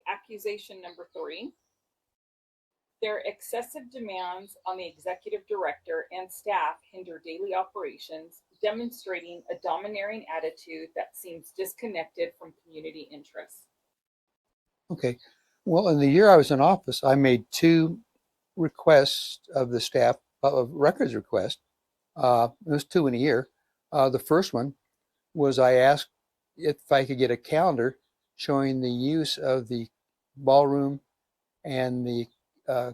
Accusation number 3. Their excessive demands on the executive director and staff hinder daily operations, demonstrating a domineering attitude that seems disconnected from community interests. Okay. Well, in the year I was in office, I made 2 requests of the staff, of records requests. It was 2 in a year. The first one was I asked if I could get a calendar showing the use of the ballroom and the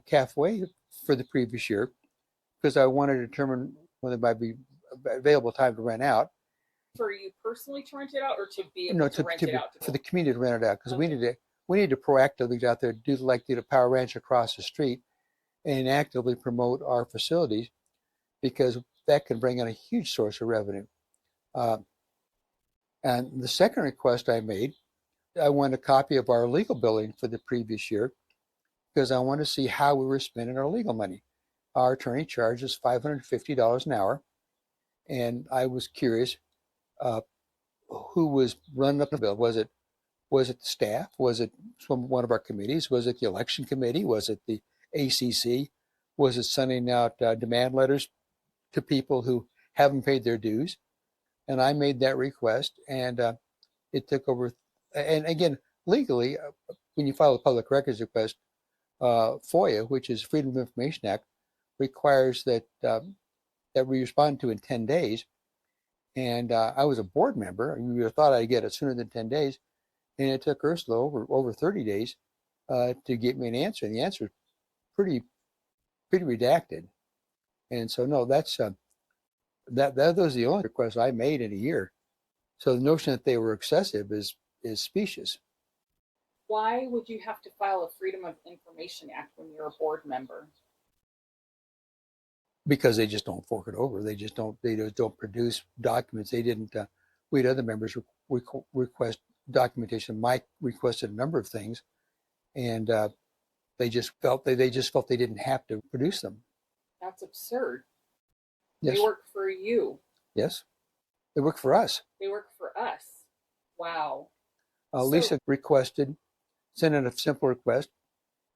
cafe for the previous year, because I wanted to determine when there might be available time to rent out. For you personally to rent it out, or to be able No, to rent it out? for the community to rent it out, because Okay. we need to proactively go out there, do like the Power Ranch across the street, and actively promote our facilities, because that can bring in a huge source of revenue. And the second request I made, I want a copy of our legal billing for the previous year, because I want to see how we were spending our legal money. Our attorney charges $550 an hour, and I was curious who was running up the bill. Was it the staff? Was it from one of our committees? Was it the election committee? Was it the ACC? Was it sending out demand letters to people who haven't paid their dues? And I made that request, and it took over. And again, legally, when you file a public records request, FOIA, which is Freedom of Information Act, requires that that we respond to in 10 days. And I was a board member. You would have thought I'd get it sooner than 10 days. And it took Ursula over 30 days to get me an answer. And the answer is pretty redacted. And so, no, that's that was the only request I made in a year. So the notion that they were excessive is specious. Why would you have to file a Freedom of Information Act when you're a board member? Because they just don't fork it over. They just don't produce documents. They didn't. We had other members request documentation. Mike requested a number of things, and they just felt they didn't have to produce them. That's absurd. Yes. They work for you. Yes, they work for us. They work for us. Wow. Lisa sent in a simple request.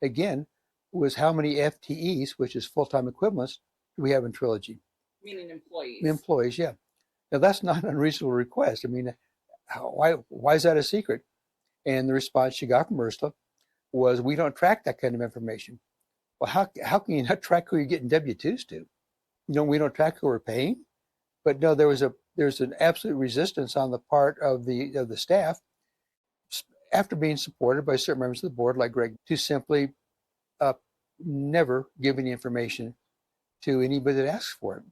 Again, was how many FTEs, which is full-time equivalents, do we have in Trilogy? Meaning employees. Employees, yeah. Now that's not an unreasonable request. I mean, why is that a secret? And the response she got from Ursula was, "We don't track that kind of information." Well, how can you not track who you're getting W-2s to? We don't track who we're paying. But no, there's an absolute resistance on the part of the staff, after being supported by certain members of the board, like Greg, to simply never give any information to anybody that asks for it.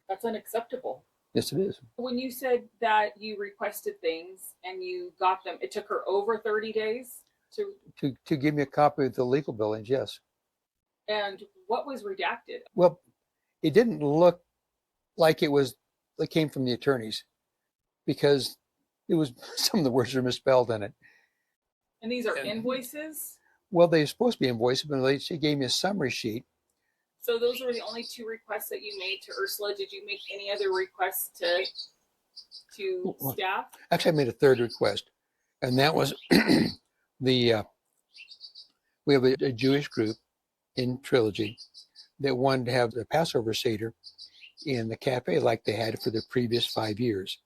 That's unacceptable. Yes, it is. When you said that you requested things and you got them, it took her over 30 days to give me a copy of the legal billings, yes. And what was redacted? Well, it didn't look like it came from the attorneys, because it was some of the words are misspelled in it. And these are invoices? Well, they're supposed to be invoices, but she gave me a summary sheet. So those were the only 2 requests that you made to Ursula. Did you make any other requests to staff? Actually, I made a third request, and that was we have a Jewish group in Trilogy that wanted to have the Passover Seder in the cafe like they had for the previous 5 years.